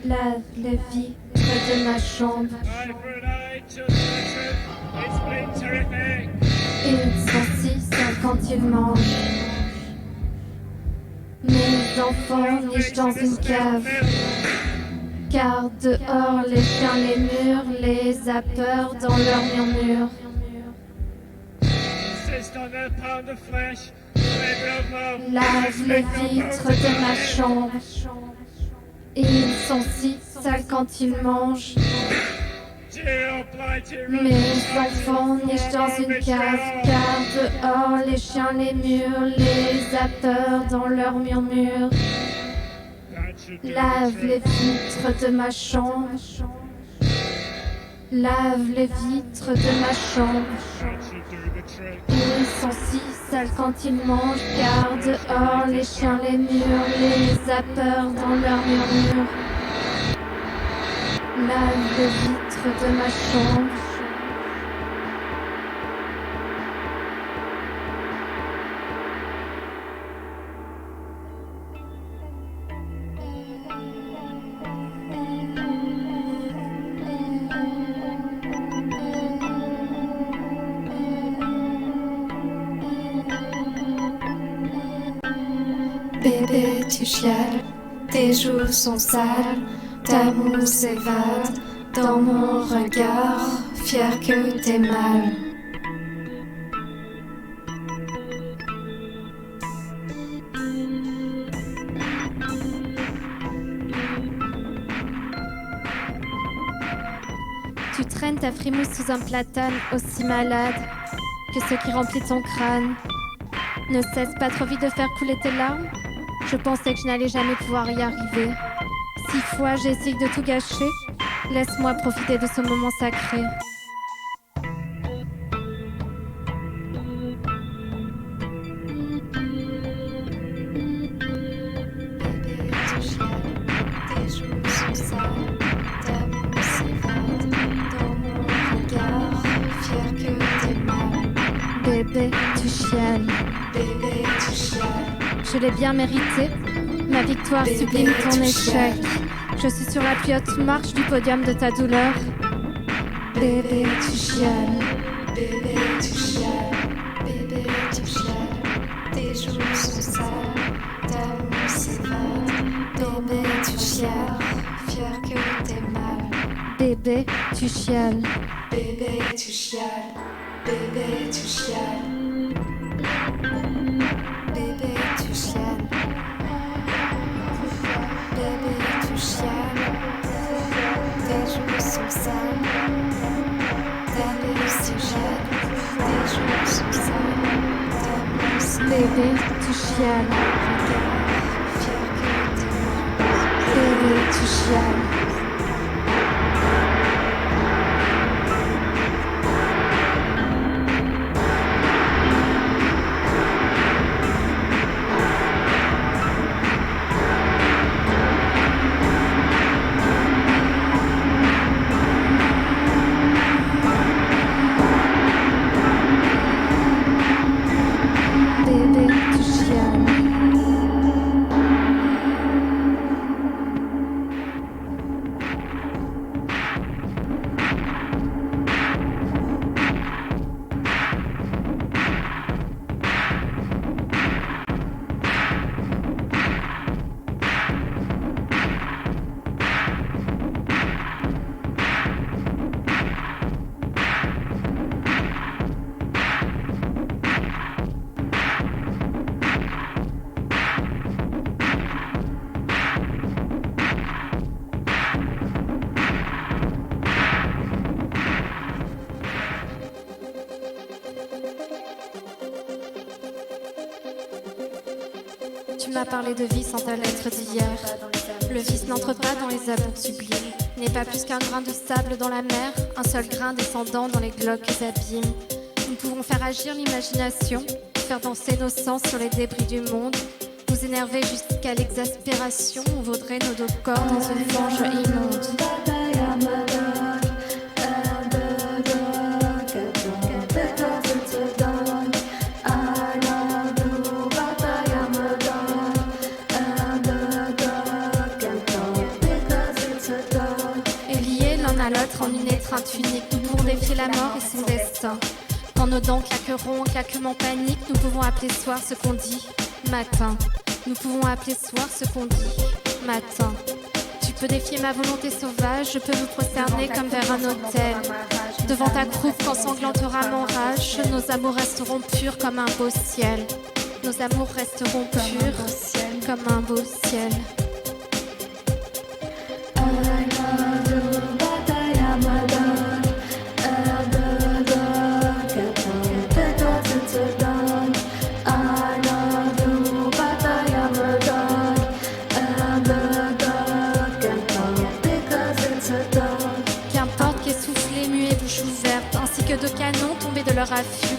Lave les vitres de ma chambre. Ils sont 6 quand ils mangent. Mes enfants nichent dans une cave. Car dehors les chiens les murs, les a peur dans leur murmure. Lave les vitres de ma chambre. Ils sont 6 sales quand ils mangent. Mes enfants nichent dans une cave. Car dehors les chiens les murs, les a peur dans leur murmure. Lave les vitres de ma chambre. Lave les vitres de ma chambre. Ils sont 6 sales quand ils mangent. Car dehors les chiens les murs, les a peur dans leur murmure. Lave les vitres de ma chambre. Bébé, tu chiales, tes joues sont sales, ta mousse évade dans mon regard, fier que t'es mal. Tu traînes ta frimousse sous un platane aussi malade que ce qui remplit ton crâne. Ne cesse pas trop vite de faire couler tes larmes. Je pensais que je n'allais jamais pouvoir y arriver. 6 fois j'ai essayé de tout gâcher. Laisse-moi profiter de ce moment sacré. Bébé, tu chiales. Bébé, tu chiales. Je l'ai bien mérité. Ma victoire bébé, sublime ton échec. Je suis sur la plus haute marche du podium de ta douleur. Bébé, tu chiales. Bébé, tu chiales. Bébé, tu chiales. Tes joues sont sales. Ta mousse évade. Bébé, tu chiales. Fier que t'es mal. Bébé, tu chiales. Bébé, tu chiales. Bébé, tu chiales. Bébé, tu chiales. Bébé, tu chiales. Tes joues sont sales. Ta mousse gèle. Tes joues sont sales. Ta mousse. Bébé, tu chiales. Fier que t'es mal. Bébé, tu chiales. Tu m'as parlé de vie sans ta lettre d'hier. Le vice n'entre pas dans les amours sublimes. N'est pas plus qu'un grain de sable dans la mer, un seul grain descendant dans les glauques abîmes. Nous pouvons faire agir l'imagination, faire danser nos sens sur les débris du monde. Nous énerver jusqu'à l'exaspération, on vaudrait nos deux corps dans une fange immonde. Et liés l'un à l'autre en une étreinte unique, nous pourrons défier la mort et son destin. Quand nos dents claqueront en claquement panique, nous pouvons appeler soir ce qu'on dit matin. Nous pouvons appeler soir ce qu'on dit matin. Tu peux défier ma volonté sauvage, je peux me prosterner comme vers un autel. Devant ta croupe qu'ensanglantera mon rage, nos amours resteront purs comme un beau ciel. Nos amours resteront purs comme un beau ciel. De canons tombés de leur affût,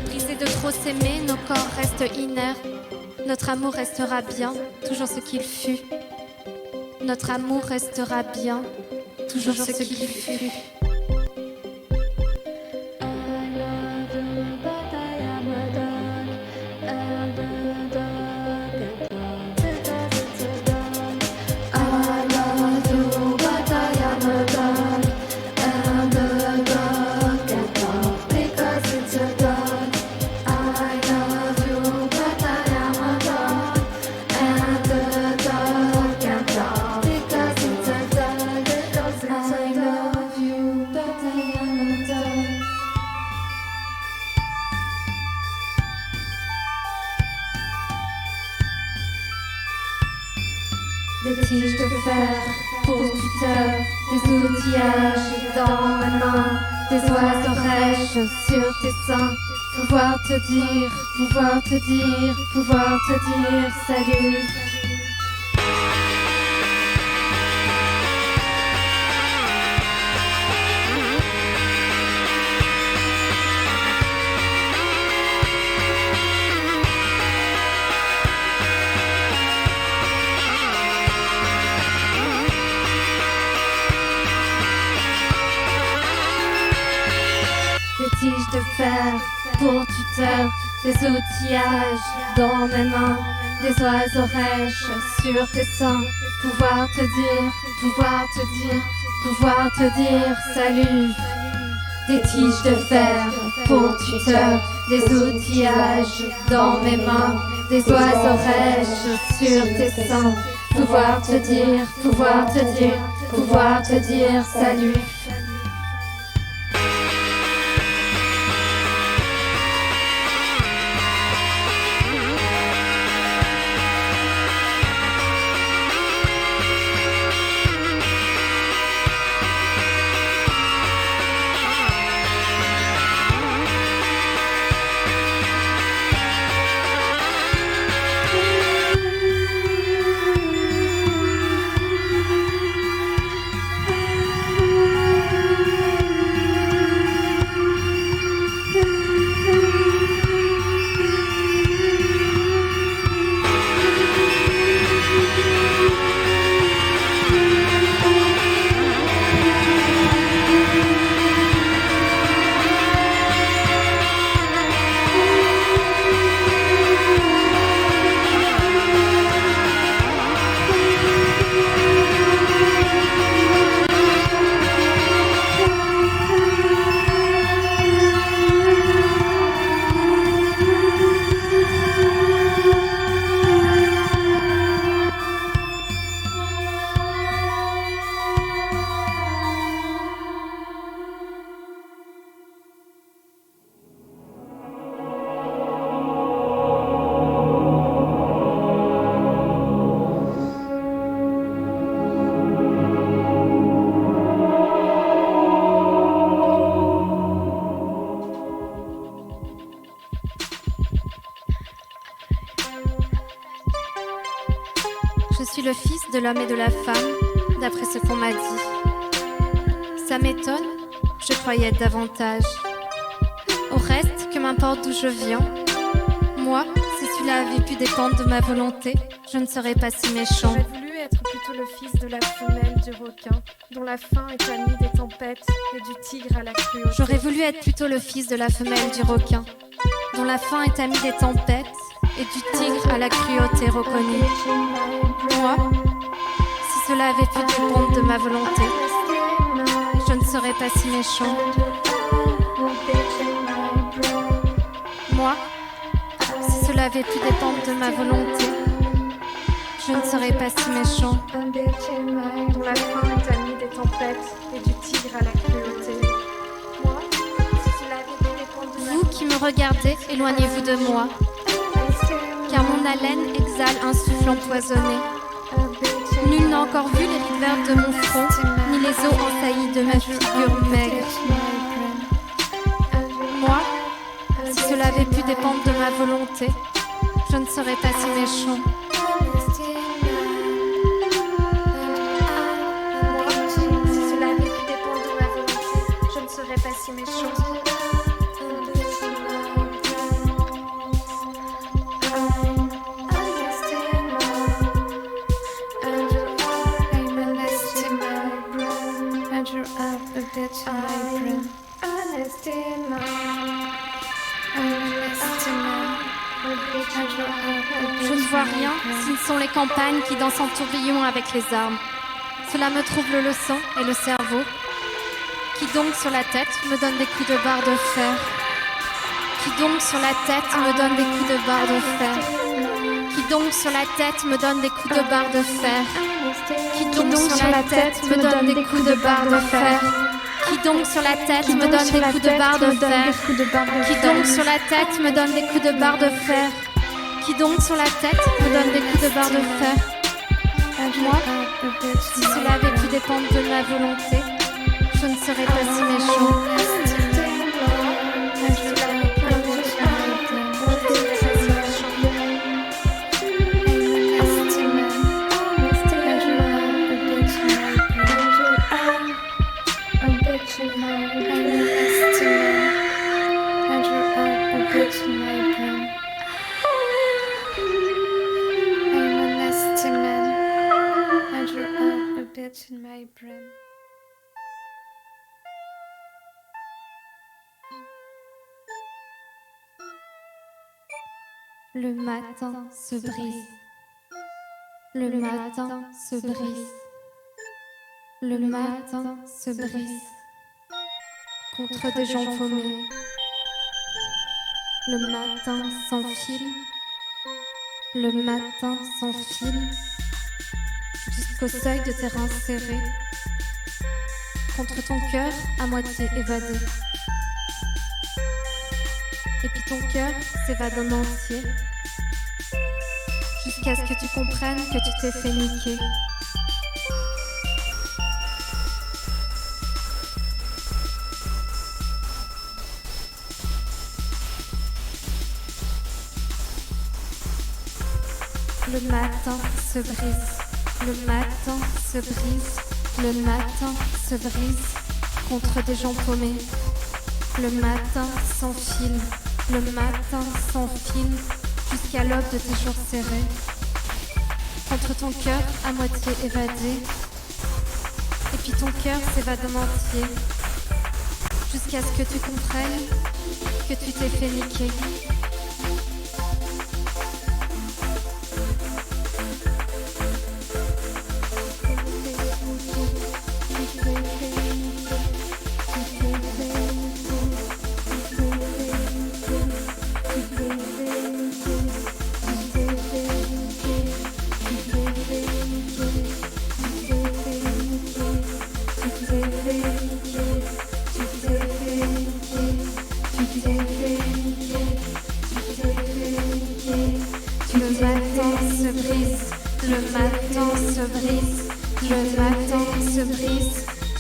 brisés de trop s'aimer, nos corps restent inertes. Notre amour restera bien, toujours ce qu'il fut. Notre amour restera bien, toujours ce qu'il fut. Des tiges de fer pour tuteur, des outillages dans ma main, des oiseaux rêches sur tes seins. Pouvoir te dire, pouvoir te dire, pouvoir te dire salut. Des tiges de fer pour tuteur, des outillages dans mes mains, des oiseaux rêches sur tes seins. Pouvoir te dire, pouvoir te dire, pouvoir te dire salut. Des tiges de fer pour tuteur, des outillages dans mes mains, des oiseaux rêches sur tes seins. Pouvoir te dire, pouvoir te dire, pouvoir te dire salut. Je suis le fils de l'homme et de la femme, d'après ce qu'on m'a dit. Ça m'étonne, je croyais être davantage. Au reste, que m'importe d'où je viens, Moi, si cela avait pu dépendre de ma volonté, je ne serais pas si méchant. J'aurais voulu être plutôt le fils de la femelle du requin, dont la faim est amie des tempêtes et du tigre à la cruauté. J'aurais voulu être plutôt le fils de la femelle du requin, dont la faim est amie des tempêtes et du tigre à la cruauté reconnue. Moi, si cela avait pu dépendre de ma volonté, je ne serais pas si méchant. Moi, si cela avait pu dépendre de ma volonté, je ne serais pas si méchant. Dont la faim est amie des tempêtes et du tigre à la cruauté. Moi, si cela avait pu dépendre de ma Vous qui me regardez, éloignez-vous de moi, car mon haleine exhale un souffle empoisonné. Nul n'a encore vu les rides vertes de mon front, ni les eaux ensaillies de ma figure maigre. Moi, si cela avait pu dépendre de ma volonté, je ne serais pas si méchant. Moi, si cela avait pu dépendre de ma volonté, je ne serais pas si méchant. Je ne vois rien, si ce sont les campagnes qui dansent en tourbillon avec les armes. Cela me trouble le sang et le cerveau, qui donc sur la tête me donne des coups de barre de fer. Qui donc sur la tête me donne des coups de barre de fer. Qui donc sur la tête me donne des coups de barre de fer. Qui donc sur la tête me donne des coups de barre de fer. Qui donc sur la tête me donne des coups de barre de fer. Qui donc sur la tête me donne des coups de barre de fer. Qui donc sur la tête me donne des coups de barre de fer. Moi, si cela avait pu dépendre de ma volonté, je ne serais pas si méchant. In my brain. Le matin se brise. Le matin se brise. Le matin se brise. Contre des gens paumés. Le matin s'enfile. Le matin s'enfile. Jusqu'au seuil de terrain serré, contre ton cœur à moitié évadé. Et puis ton cœur s'évade en entier, jusqu'à ce que tu comprennes que tu t'es fait niquer. Le matin se brise. Le matin se brise, le matin se brise contre des gens paumés. Le matin s'enfile, le matin s'enfile jusqu'à l'aube de tes jours serrés. Contre ton cœur à moitié évadé. Et puis ton cœur s'évade en entier jusqu'à ce que tu comprennes que tu t'es fait niquer.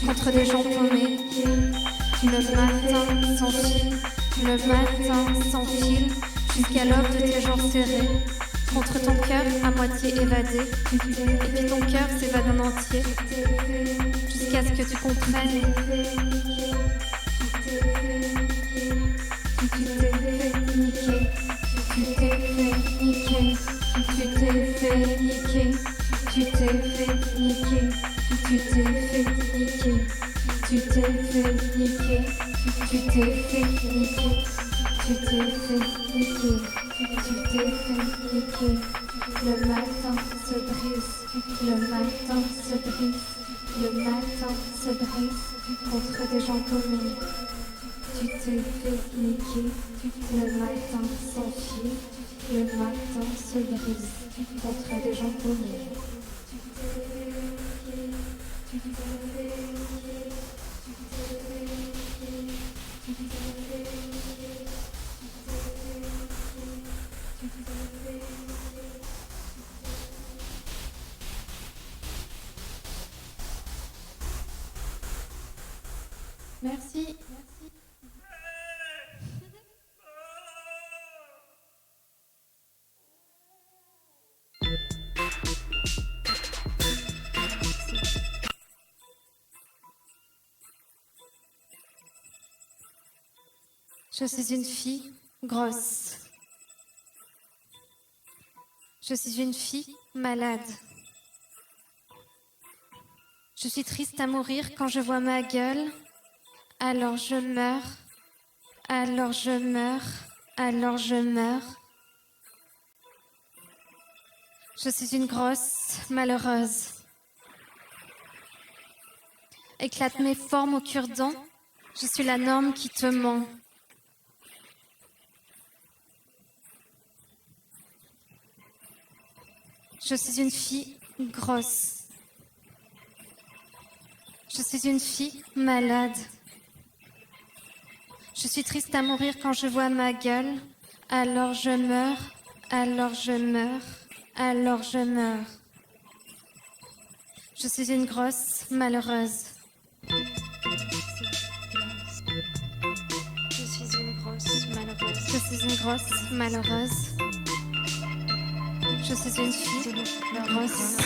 Contre des gens paumés, le matin s'enfile, le matin s'enfile jusqu'à l'aube de tes jours serrés. Contre ton cœur à moitié évadé, et puis ton cœur s'évade en entier jusqu'à ce que tu comprennes. Tu t'es fait niquer, tu t'es fait niquer, tu t'es fait niquer, tu t'es fait niquer, tu t'es fait niquer, tu t'es fait niquer, tu t'es fait niquer, tu t'es fait niquer. Le matin se brise, le matin se brise, le matin se brise contre des gens paumés. Tu t'es fait niquer, le matin s'enfuit, le matin se brise contre des gens paumés. Merci. Je suis une fille grosse. Je suis une fille malade. Je suis triste à mourir quand je vois ma gueule. Alors je meurs, alors je meurs, alors je meurs. Je suis une grosse malheureuse. Éclate mes formes au cure-dent, je suis la norme qui te ment. Je suis une fille grosse. Je suis une fille malade. Je suis triste à mourir quand je vois ma gueule. Alors je meurs, alors je meurs, alors je meurs. Je suis une grosse malheureuse. Je suis une grosse malheureuse. Je suis une grosse malheureuse. Je suis une fille grosse.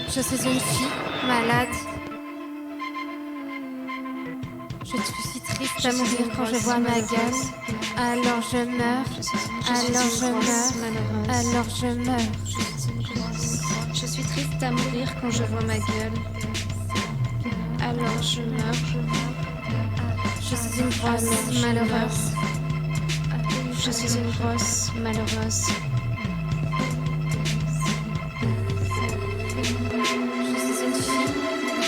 Je suis une fille malade. Je suis triste à mourir quand je vois ma gueule. Alors je meurs, alors je meurs, alors je meurs. Je suis triste à mourir quand je vois ma gueule. Alors je meurs. Je suis une grosse malheureuse. Je suis une grosse malheureuse. Je suis une fille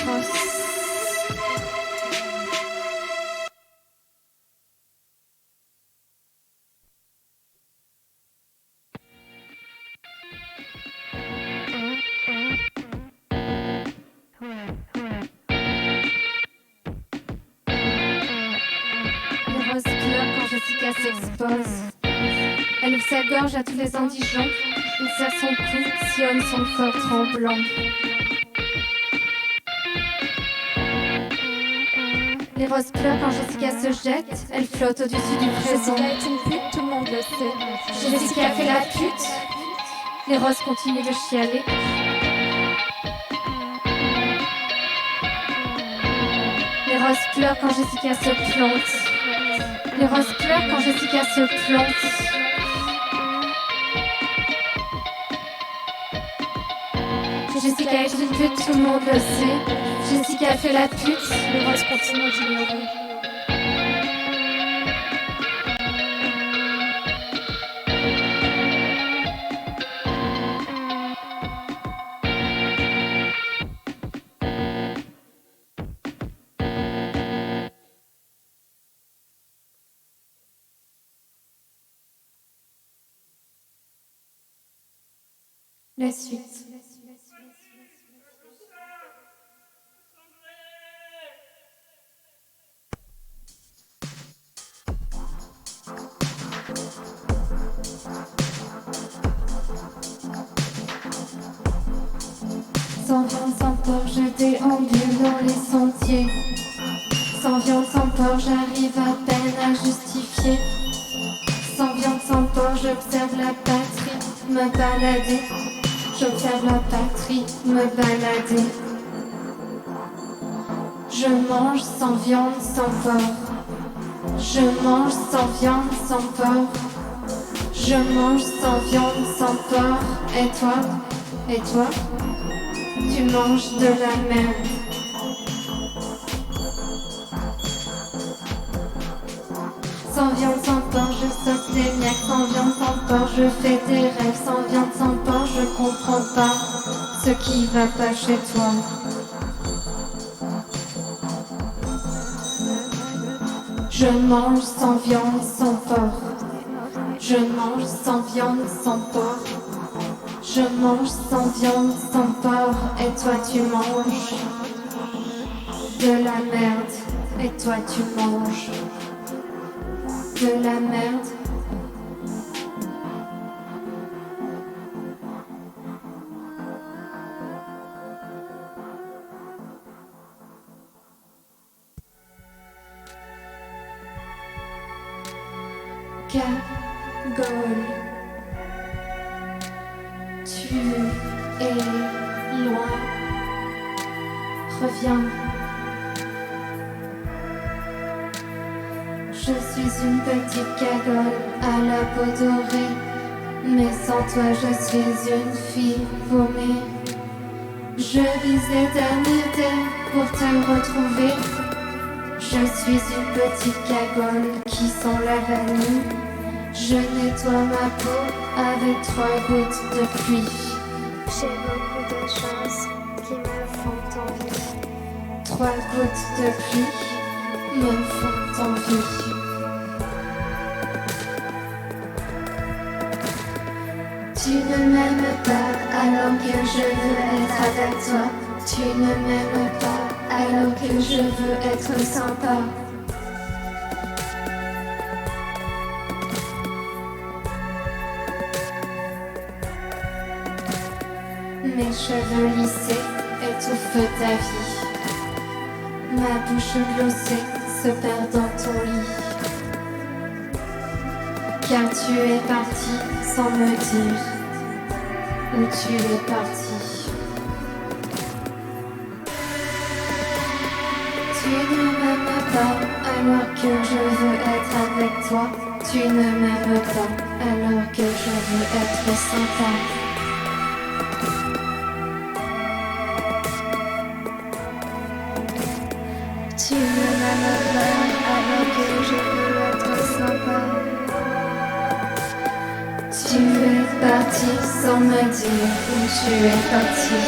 grosse. Les roses pleurent quand Jessica s'expose. Elle ouvre sa gorge à tous les indigents. Il serre son cou, sillonne son corps tremblant. Les roses pleurent quand Jessica se jette. Elle flotte au-dessus du présent. Jessica est une pute, tout le monde le sait. Jessica fait la pute. Les roses continuent de chialer. Les roses pleurent quand Jessica se plante. Les roses pleurent quand Jessica se plante. Jessica est une pute, tout le monde le sait. Jessica fait la pute, les roses continuent d'ignorer. La suite. Sans viande, sans porc, je déambule dans les sentiers. Sans viande, sans porc, j'arrive à peine à justifier. Sans viande, sans porc, j'observe la patrie me balader. J'observe la patrie me balader. Je mange sans viande, sans porc. Je mange sans viande, sans porc. Je mange sans viande, sans porc. Et toi? Et toi? Tu manges de la merde. Sans viande, sans porc, je sauce les miaques. Sans viande, sans porc, je fais des rêves. Sans viande, sans porc, je comprends pas ce qui va pas chez toi. Je mange sans viande, sans porc. Je mange sans viande, sans porc. Je mange sans viande, sans porc. Et toi tu manges de la merde. Et toi tu manges de la merde. Cagole, tu es loin, reviens. Je suis une petite cagole à la peau dorée, mais sans toi je suis une fille paumée. Je vise l'éternité pour te retrouver. Je suis une petite cagole qui sent la vanille. Je nettoie ma peau avec 3 gouttes de pluie. J'ai beaucoup de choses qui me font envie. 3 gouttes de pluie me font envie. Tu ne m'aimes pas alors que je veux être avec toi. Tu ne m'aimes pas alors que je veux être sympa. Mes cheveux lissés étouffent ta vie. Ma bouche glossée se perd dans ton lit. Car tu es parti sans me dire où tu es parti. Tu ne m'aimes pas alors que je veux être avec toi. Tu ne m'aimes pas alors que je veux être sympa. Tu ne m'aimes pas alors que je veux être sympa. Tu es parti sans me dire où tu es parti.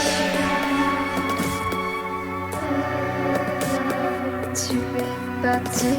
Tu es parti.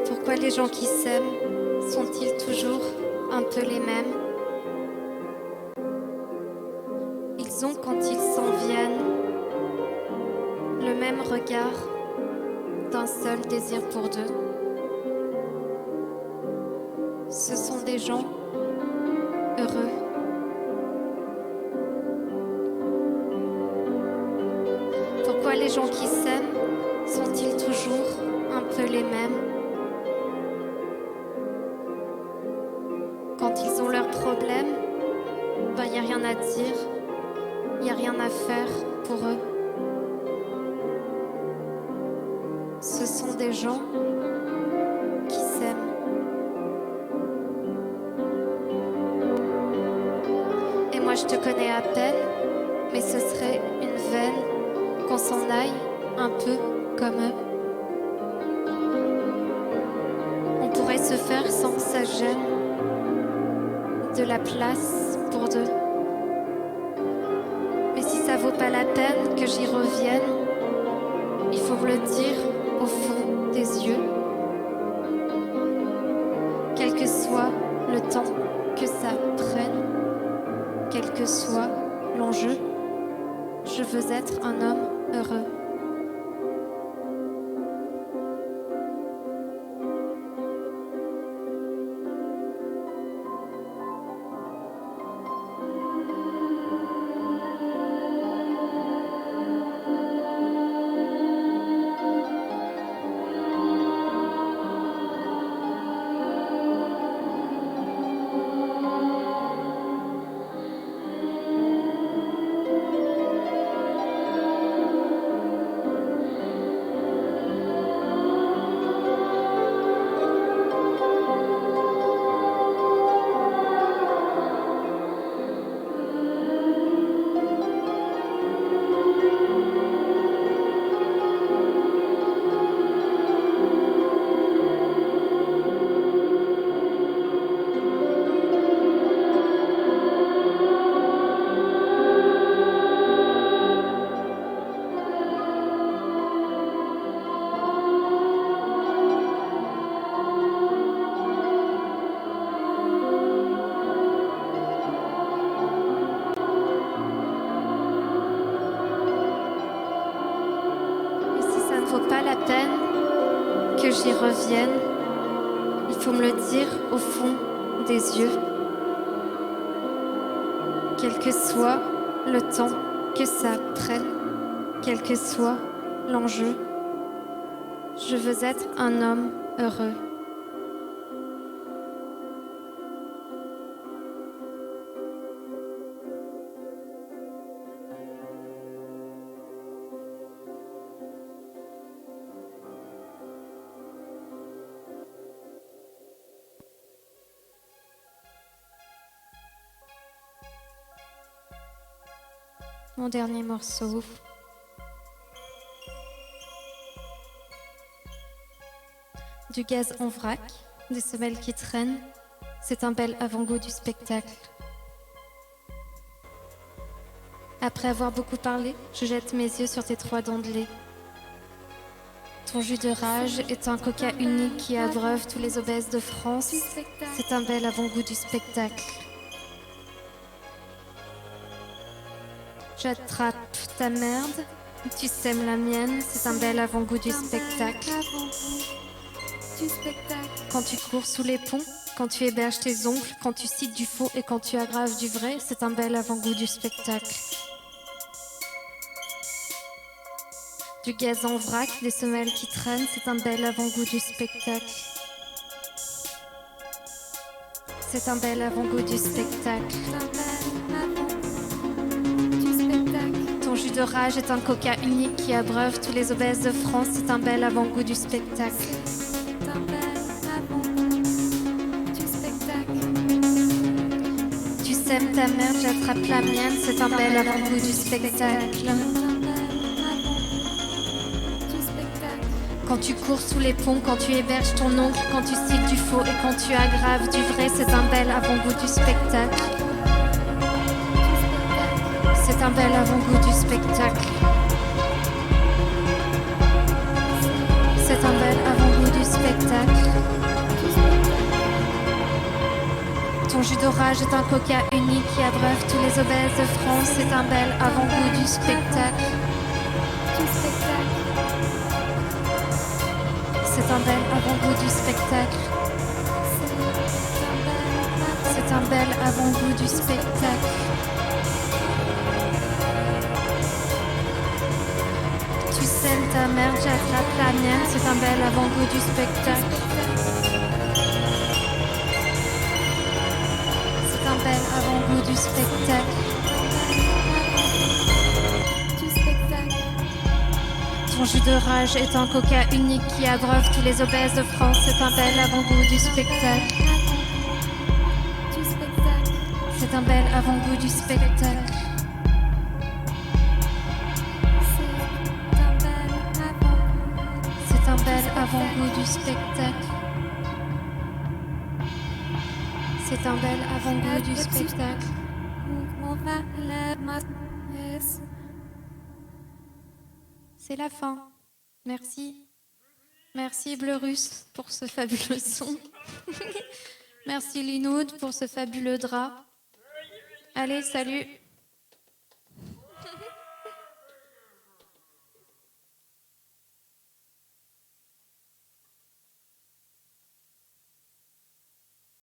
Pourquoi les gens qui s'aiment sont-ils toujours un peu les mêmes? Ils ont, quand ils s'en viennent, le même regard d'un seul désir pour deux. Ce sont des gens heureux. Pourquoi les gens qui s'aiment sont-ils toujours un peu les mêmes? Quand ils ont leurs problèmes, ben y a rien à dire, y a rien à faire pour eux. Ce sont des gens qui s'aiment. Et moi je te connais à peine, mais ce serait une veine qu'on s'en aille un peu comme eux. On pourrait se faire sans que ça gêne. De la place pour deux. Mais si ça vaut pas la peine que j'y revienne, il faut me le dire au fond des yeux. Quel que soit le temps que ça prenne, quel que soit l'enjeu, je veux être un homme heureux. Que j'y revienne, il faut me le dire au fond des yeux. Quel que soit le temps que ça prenne, quel que soit l'enjeu, je veux être un homme heureux. Mon dernier morceau. Du gaz en vrac, des semelles qui traînent, c'est un bel avant-goût du spectacle. Après avoir beaucoup parlé, je jette mes yeux sur tes 3 dents de lait. Ton jus de rage est un coca unique qui abreuve tous les obèses de France, c'est un bel avant-goût du spectacle. J'attrape ta merde, tu sèmes la mienne, c'est un bel avant-goût du spectacle. Quand tu cours sous les ponts, quand tu héberges tes oncles, quand tu cites du faux et quand tu aggraves du vrai, c'est un bel avant-goût du spectacle. Du gaz en vrac, des semelles qui traînent, c'est un bel avant-goût du spectacle. C'est un bel avant-goût du spectacle. Ton jus de rage est un coca unique qui abreuve tous les obèses de France, c'est un bel avant-goût du spectacle. Tu sèmes ta merde, j'attrape la mienne, c'est un bel avant-goût du spectacle. Quand tu cours sous les ponts, quand tu héberges ton oncle, quand tu cites du faux et quand tu aggraves du vrai, c'est un bel avant-goût du spectacle. C'est un bel avant-goût du spectacle. C'est un bel avant-goût du spectacle. Ton jus d'orage est un coca unique qui abreuve tous les obèses de France, c'est un bel avant-goût du spectacle. C'est un bel avant-goût du spectacle. C'est un bel avant-goût du spectacle. Tu sèmes ta merde, j'attrape la mienne, c'est un bel avant-goût du spectacle. C'est un bel avant-goût du spectacle. Ton jus de rage est un coca unique qui abreuve tous les obèses de France, c'est un bel avant-goût du spectacle. C'est un bel avant-goût du spectacle. C'est un bel avant-goût du spectacle. C'est un bel avant-goût du spectacle. C'est la fin. Merci. Merci Bleu Russe pour ce fabuleux son. Merci Linoud pour ce fabuleux drap. Allez, salut.